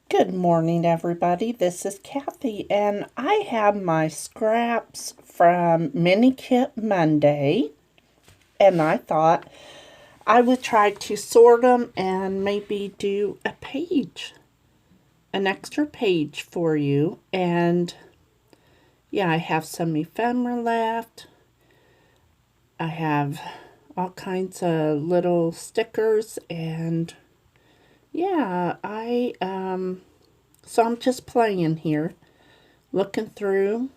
Good morning, everybody. This is Kathy, and I have my scraps from Mini Kit Monday, and I thought I would try to sort them and maybe do an extra page for you. And yeah, I have some ephemera left. I have all kinds of little stickers, and yeah, so I'm just playing here, looking through.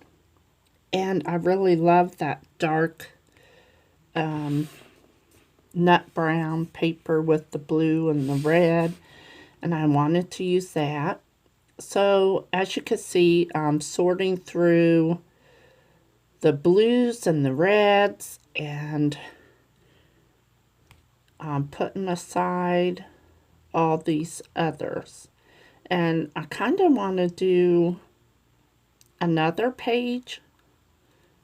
And I really love that dark nut brown paper with the blue and the red. And I wanted to use that. So as you can see, I'm sorting through the blues and the reds. And I'm putting aside all these others. And I kind of want to do another page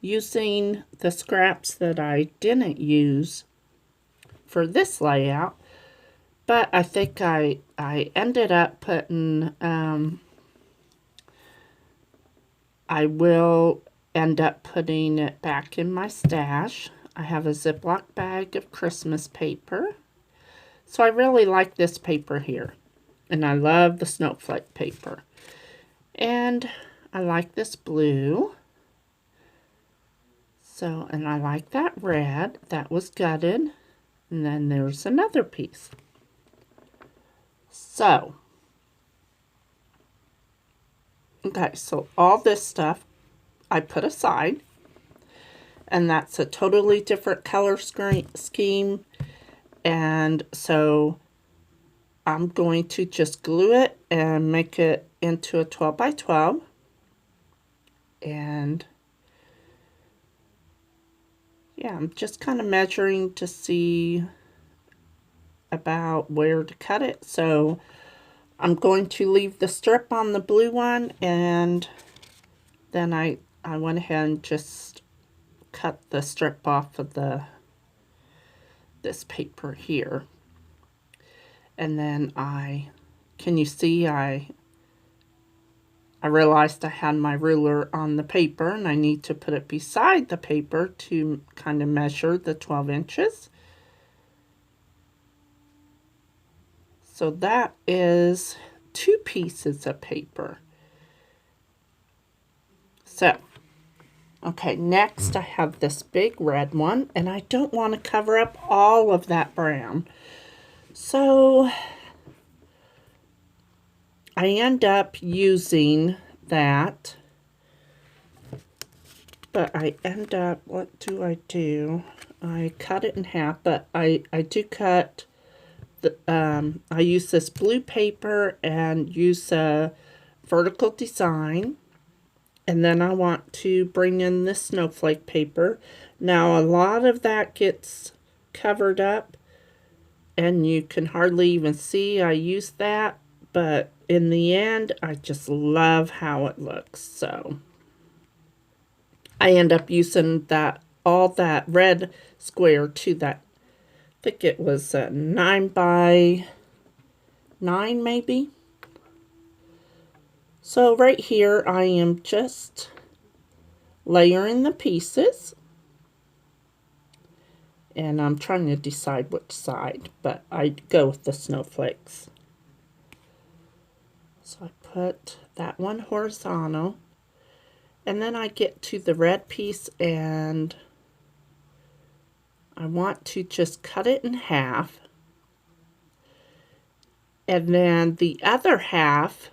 using the scraps that I didn't use for this layout, but I think I ended up putting, I will end up putting it back in my stash. I have a Ziploc bag of Christmas paper. So I really like this paper here. And I love the snowflake paper. And I like this blue. So, and I like that red. That was gutted. And then there's another piece. So, okay, so all this stuff I put aside. And that's a totally different color scheme. And so I'm going to just glue it and make it into a 12 by 12. And yeah, I'm just kind of measuring to see about where to cut it. So I'm going to leave the strip on the blue one, and then I went ahead and just cut the strip off of this paper here. And then can you see I realized I had my ruler on the paper, and I need to put it beside the paper to kind of measure the 12 inches. So that is 2 pieces of paper. So, okay, next I have this big red one, and I don't want to cover up all of that brown. So I end up using that, but I end up, what do? I cut it in half, but I do cut I use this blue paper and use a vertical design. And then I want to bring in this snowflake paper. Now a lot of that gets covered up and you can hardly even see I used that. But in the end, I just love how it looks. So I end up using all that red square to that, I think it was 9 by 9 maybe. So right here I am just layering the pieces. And I'm trying to decide which side, but I go with the snowflakes. So I put that one horizontal. And then I get to the red piece and I want to just cut it in half. And then the other half,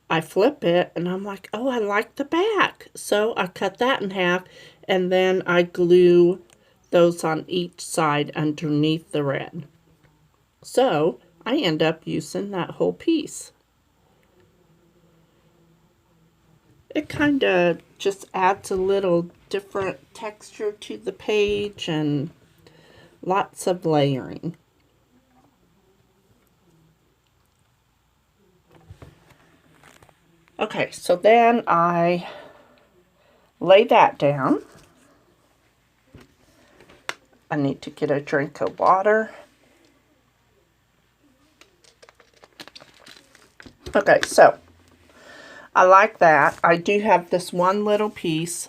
I flip it and I'm like, oh, I like the back. So I cut that in half and then I glue those on each side underneath the red. So I end up using that whole piece. It kind of just adds a little different texture to the page and lots of layering. Okay, so then I lay that down. I need to get a drink of water. Okay, so I like that. I do have this one little piece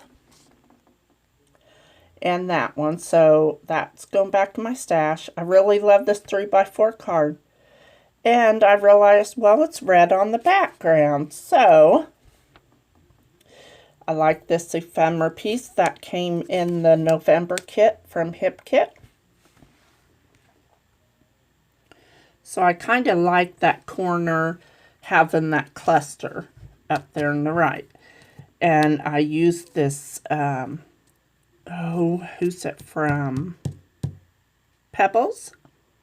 and that one, so that's going back to my stash. I really love this 3x4 card. And I realized, well, it's red on the background, so I like this ephemera piece that came in the November kit from Hip Kit. So I kind of like that corner having that cluster up there on the right. And I used this, who's it from? Pebbles,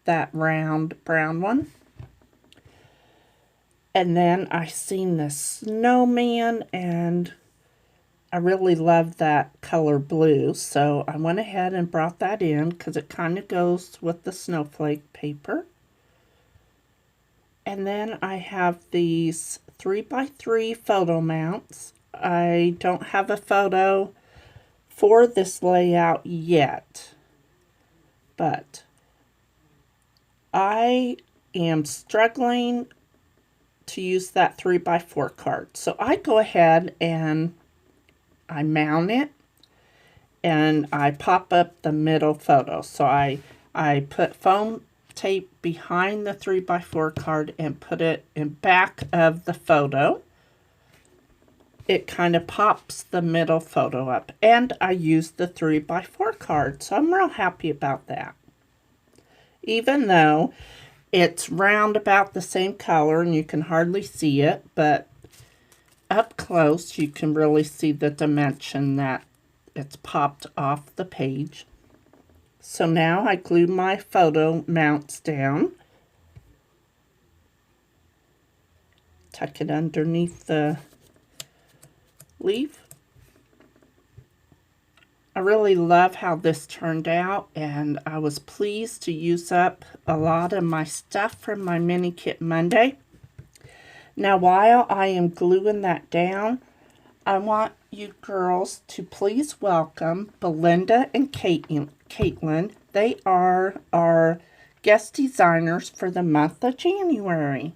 that round brown one. And then I seen this snowman, and I really love that color blue, so I went ahead and brought that in because it kind of goes with the snowflake paper. And then I have these 3x3 photo mounts. I don't have a photo for this layout yet, but I am struggling to use that 3x4 card. So I go ahead and I mount it and I pop up the middle photo. So I put foam tape behind the 3x4 card and put it in back of the photo. It kind of pops the middle photo up, and I used the 3x4 card, so I'm real happy about that. Even though it's round about the same color and you can hardly see it, but up close you can really see the dimension that it's popped off the page. So now I glue my photo mounts down. Tuck it underneath the leaf. I really love how this turned out, and I was pleased to use up a lot of my stuff from my mini kit Monday. Now while I am gluing that down, I want you girls to please welcome Belinda and Caitlin. They are our guest designers for the month of January.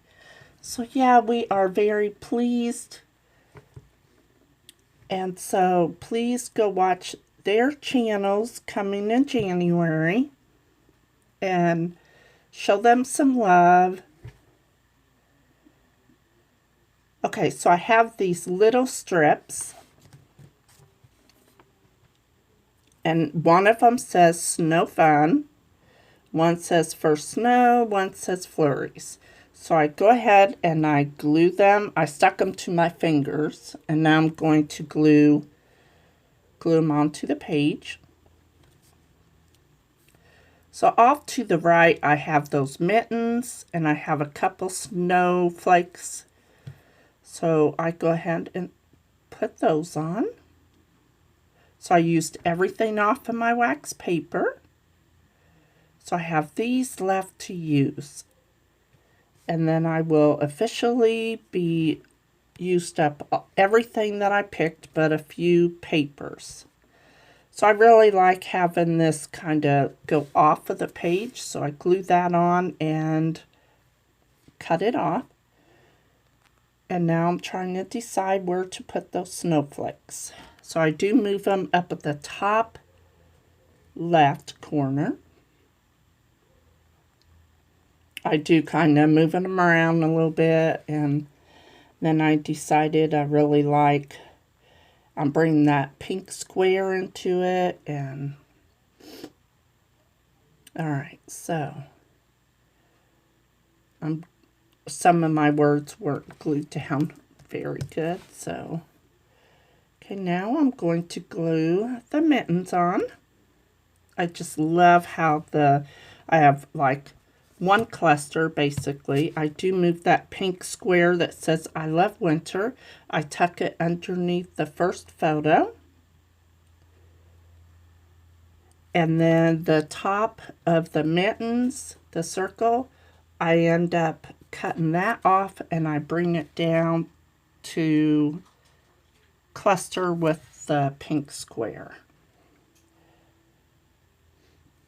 So yeah, we are very pleased. And so please go watch their channels coming in January and show them some love. Okay, so I have these little strips, and one of them says Snow Fun, one says For Snow, one says Flurries. So I go ahead and I glue them. I stuck them to my fingers, and now I'm going to glue them onto the page. So off to the right, I have those mittens, and I have a couple snowflakes. So I go ahead and put those on. So I used everything off of my wax paper. So I have these left to use. And then I will officially be used up everything that I picked but a few papers. So I really like having this kind of go off of the page. So I glue that on and cut it off. And now I'm trying to decide where to put those snowflakes. So I do move them up at the top left corner. I do kind of moving them around a little bit, and then I decided I really like, I'm bringing that pink square into it, and alright, so some of my words weren't glued down very good, so okay, now I'm going to glue the mittens on. I just love how I have like one cluster basically. I do move that pink square that says I love winter. I tuck it underneath the first photo. And then the top of the mittens, the circle, I end up cutting that off and I bring it down to cluster with the pink square.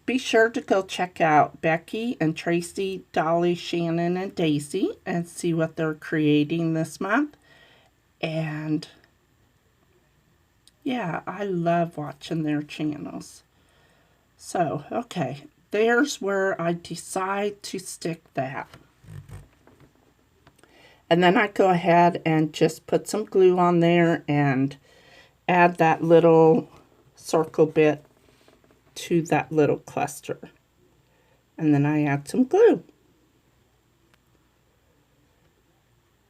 be sure to go check out Becky and Tracy, Dolly, Shannon, and Daisy and see what they're creating this month. And yeah, I love watching their channels. So, okay, there's where I decide to stick that. And then I go ahead and just put some glue on there and add that little circle bit to that little cluster. And then I add some glue.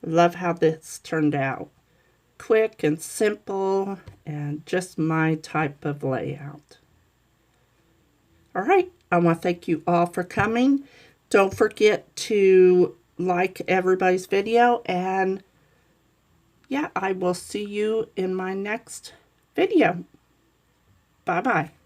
Love how this turned out. Quick and simple and just my type of layout. All right, I want to thank you all for coming. Don't forget to like everybody's video, and yeah, I will see you in my next video. Bye-bye.